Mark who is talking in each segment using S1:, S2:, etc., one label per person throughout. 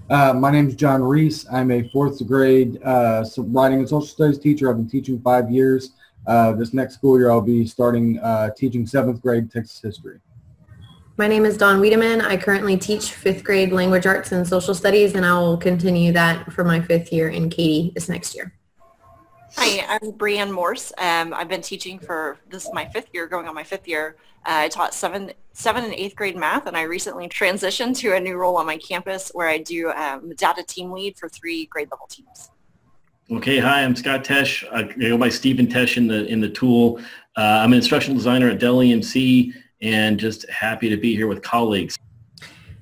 S1: My name is John Reese. I'm a fourth grade writing and social studies teacher. I've been teaching 5 years. This next school year, I'll be starting teaching seventh grade Texas history.
S2: My name is Dawn Wiedemann. I currently teach fifth grade language arts and social studies, and I will continue that for my fifth year in Katy this next year.
S3: Hi, I'm Brianne Morse. I've been teaching for this is my fifth year, going on my fifth year. I taught 7th and 8th grade math, and I recently transitioned to a new role on my campus where I do data team lead for 3 grade level teams.
S4: Okay, hi, I'm Scott Tesh. I go by Stephen Tesh in the tool. I'm an instructional designer at Dell EMC and just happy to be here with colleagues.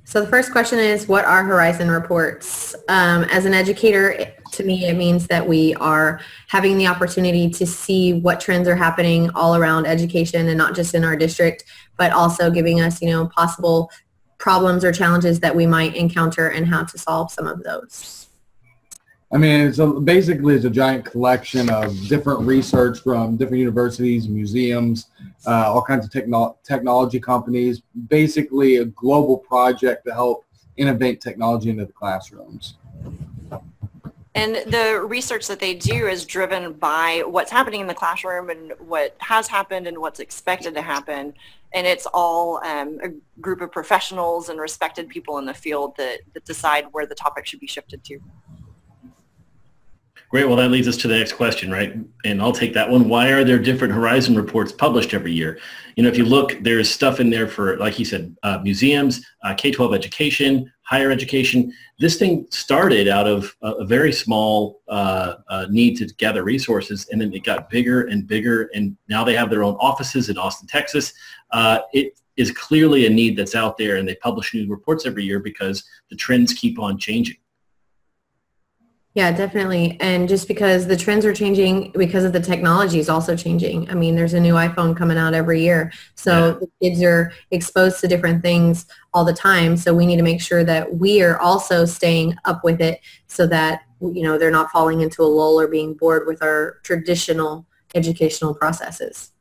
S2: So the first question is, what are Horizon reports? As an educator, to me, it means that we are having the opportunity to see what trends are happening all around education and not just in our district, but also giving us, possible problems or challenges that we might encounter and how to solve some of those.
S1: I mean, basically it's a giant collection of different research from different universities, museums, all kinds of technology companies, basically a global project to help innovate technology into the classrooms.
S3: And the research that they do is driven by what's happening in the classroom and what has happened and what's expected to happen. And it's all a group of professionals and respected people in the field that decide where the topic should be shifted to.
S4: Great. Well, that leads us to the next question, right? And I'll take that one. Why are there different Horizon reports published every year? If you look, there's stuff in there for, like you said, museums, K-12 education, higher education. This thing started out of a very small need to gather resources, and then it got bigger and bigger, and now they have their own offices in Austin, Texas. It is clearly a need that's out there, and they publish new reports every year because the trends keep on changing.
S2: Yeah, definitely. And just because the trends are changing, because of the technology is also changing. I mean, there's a new iPhone coming out every year. So the kids are exposed to different things all the time. So we need to make sure that we are also staying up with it so that, they're not falling into a lull or being bored with our traditional educational processes.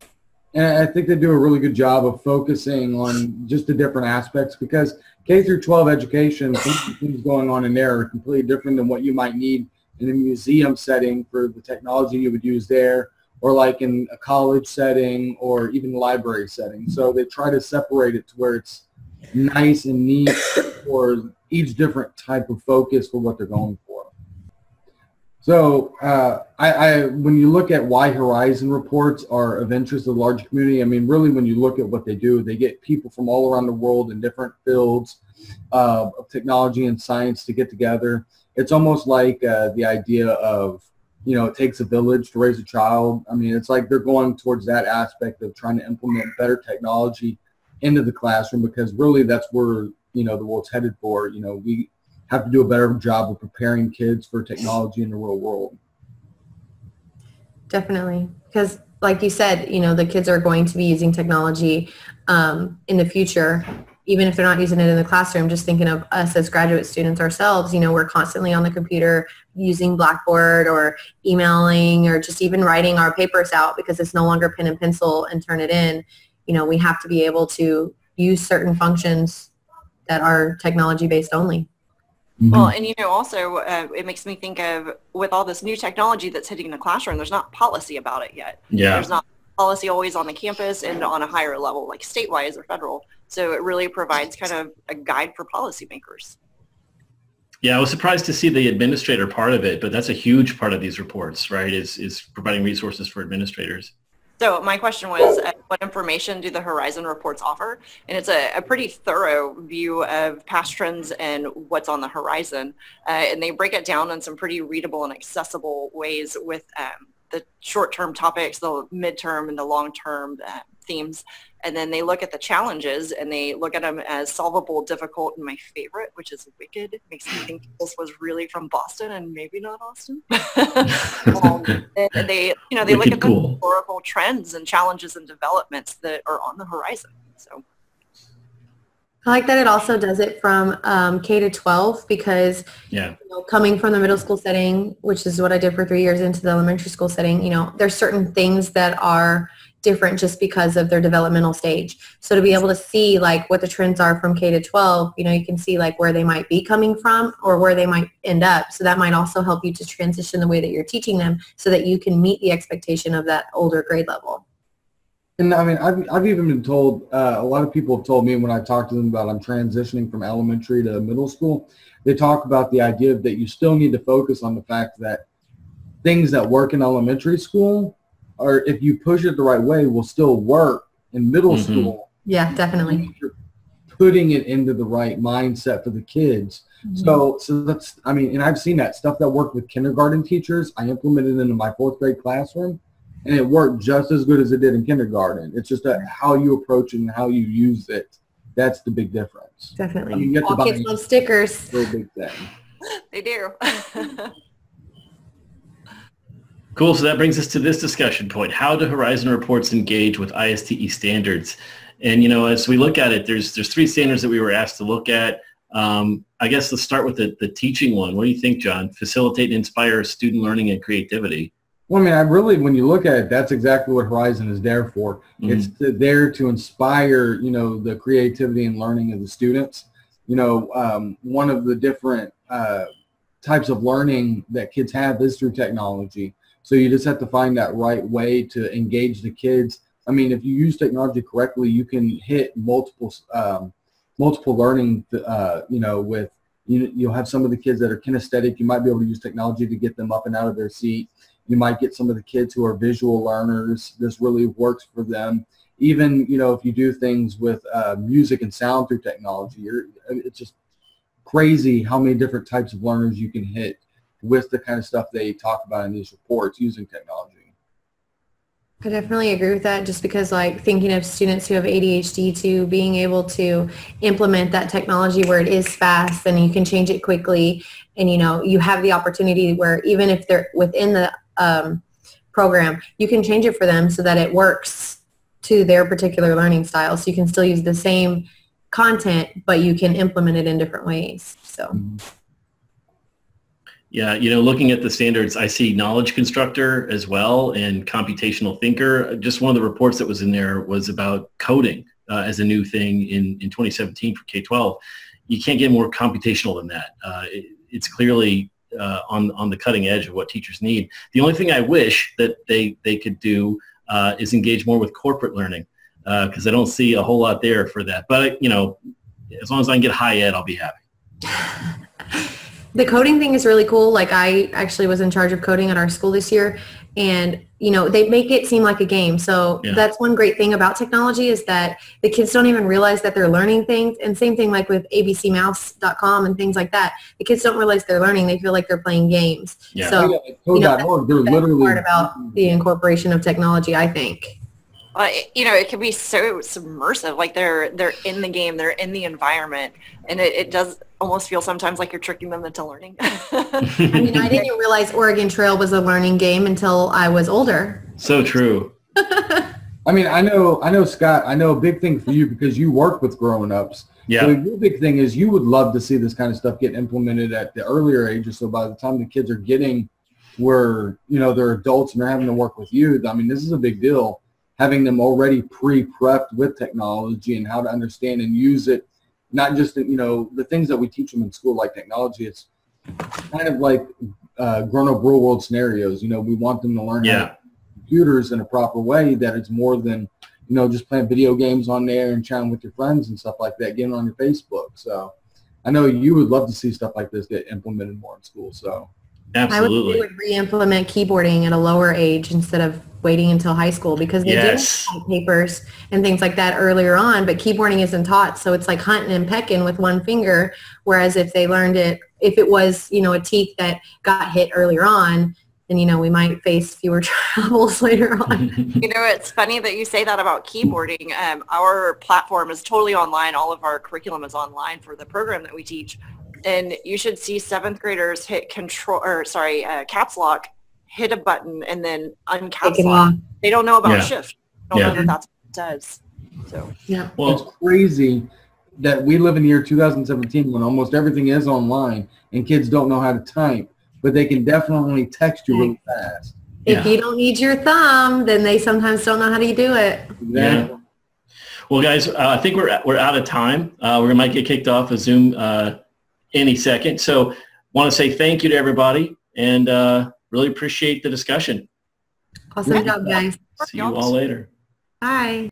S1: And I think they do a really good job of focusing on just the different aspects, because K through 12 education, things going on in there are completely different than what you might need in a museum setting for the technology you would use there, or like in a college setting or even a library setting. So they try to separate it to where it's nice and neat for each different type of focus for what they're going for. So when you look at why Horizon reports are of interest to the large community, I mean, really when you look at what they do, they get people from all around the world in different fields of technology and science to get together. It's almost like the idea of, it takes a village to raise a child. I mean, it's like they're going towards that aspect of trying to implement better technology into the classroom, because really that's where, the world's headed for. We have to do a better job of preparing kids for technology in the real world.
S2: Definitely. Because like you said, the kids are going to be using technology in the future, even if they're not using it in the classroom. Just thinking of us as graduate students ourselves, we're constantly on the computer using Blackboard or emailing or just even writing our papers out, because it's no longer pen and pencil and turn it in. We have to be able to use certain functions that are technology based only.
S3: Well, and also it makes me think of, with all this new technology that's hitting the classroom, there's not policy about it yet.
S4: Yeah.
S3: There's not policy always on the campus and on a higher level, like statewide or federal. So it really provides kind of a guide for policymakers.
S4: Yeah, I was surprised to see the administrator part of it, but that's a huge part of these reports, right, is providing resources for administrators.
S3: So my question was, what information do the Horizon reports offer? And it's a pretty thorough view of past trends and what's on the horizon. And they break it down in some pretty readable and accessible ways with the short-term topics, the midterm and the long-term themes. And then they look at the challenges and they look at them as solvable, difficult, and my favorite, which is wicked. It makes me think this was really from Boston and maybe not Austin. And they look at the historical trends and challenges and developments that are on the horizon. So
S2: I like that it also does it from K to 12, because coming from the middle school setting, which is what I did for 3 years, into the elementary school setting, there's certain things that are different just because of their developmental stage. So to be able to see like what the trends are from K to 12, you know, you can see like where they might be coming from or where they might end up. So that might also help you to transition the way that you're teaching them so that you can meet the expectation of that older grade level.
S1: And I mean, I've even been told, a lot of people have told me when I talk to them about I'm transitioning from elementary to middle school, they talk about the idea that you still need to focus on the fact that things that work in elementary school, or if you push it the right way, will still work in middle school.
S2: Yeah, definitely.
S1: You're putting it into the right mindset for the kids. So that's, I mean, and I've seen that stuff that worked with kindergarten teachers. I implemented into my 4th grade classroom, and it worked just as good as it did in kindergarten. It's just how you approach it and how you use it. That's the big difference.
S2: Definitely.
S1: You get
S2: All
S1: to
S2: kids love stickers.
S1: Very big thing.
S3: They do.
S4: Cool. So that brings us to this discussion point. How do Horizon reports engage with ISTE standards? And, you know, as we look at it, there's 3 standards that we were asked to look at. I guess let's start with the teaching one. What do you think, John? Facilitate and inspire student learning and creativity.
S1: Well, I mean, when you look at it, that's exactly what Horizon is there for. It's there to inspire, you know, the creativity and learning of the students. You know, one of the different types of learning that kids have is through technology. So you just have to find that right way to engage the kids. I mean, if you use technology correctly, you can hit multiple learning, you know, with, you'll have some of the kids that are kinesthetic. You might be able to use technology to get them up and out of their seat. You might get some of the kids who are visual learners. This really works for them. Even, you know, if you do things with music and sound through technology, it's just crazy how many different types of learners you can hit with the kind of stuff they talk about in these reports using technology.
S2: I definitely agree with that, just because like thinking of students who have ADHD to being able to implement that technology where it is fast and you can change it quickly, and you know, you have the opportunity where even if they're within the program, you can change it for them so that it works to their particular learning style. So you can still use the same content, but you can implement it in different ways. So.
S4: Yeah, you know, looking at the standards, I see knowledge constructor as well and computational thinker. Just one of the reports that was in there was about coding as a new thing in 2017 for K-12. You can't get more computational than that. It's clearly on the cutting edge of what teachers need. The only thing I wish that they could do is engage more with corporate learning, because I don't see a whole lot there for that. But, you know, as long as I can get high ed, I'll be happy.
S2: The coding thing is really cool. Like I actually was in charge of coding at our school this year, and you know, they make it seem like a game. So that's one great thing about technology, is that the kids don't even realize that they're learning things. And same thing like with abcmouse.com and things like that. The kids don't realize they're learning. They feel like they're playing games. Yeah. So you know, that's part about the incorporation of technology, I think.
S3: You know, it can be so submersive, like they're in the game, they're in the environment, and it does almost feel sometimes like you're tricking them into learning.
S2: I mean, I didn't realize Oregon Trail was a learning game until I was older.
S4: So true.
S1: I mean, I know, Scott, I know a big thing for you because you work with grown-ups.
S4: Yeah.
S1: So your big thing is you would love to see this kind of stuff get implemented at the earlier ages, so by the time the kids are getting where, you know, they're adults and they're having to work with youth. I mean, this is a big deal. Having them already pre-prepped with technology and how to understand and use it, not just, you know, the things that we teach them in school like technology. It's kind of like grown-up real-world scenarios. You know, we want them to learn how to use computers in a proper way that it's more than, you know, just playing video games on there and chatting with your friends and stuff like that, getting on your Facebook. So I know you would love to see stuff like this get implemented more in school. So
S4: absolutely.
S2: I would re-implement keyboarding at a lower age instead of waiting until high school, because they do have papers and things like that earlier on, but keyboarding isn't taught. So it's like hunting and pecking with one finger. Whereas if they learned it, if it was, you know, a teeth that got hit earlier on, then, you know, we might face fewer troubles later on.
S3: You know, it's funny that you say that about keyboarding. Our platform is totally online. All of our curriculum is online for the program that we teach. And you should see 7th graders hit caps lock, hit a button, and then uncaps lock. They don't know about shift. They don't know that that's what it does. So
S1: well, it's crazy that we live in the year 2017 when almost everything is online and kids don't know how to type, but they can definitely text you really fast.
S2: If you don't need your thumb, then they sometimes don't know how to do it.
S4: Yeah. Well, guys, I think we're out of time. We might get kicked off of Zoom any second. So want to say thank you to everybody and really appreciate the discussion.
S2: Awesome job, guys.
S4: See you all later.
S2: Bye.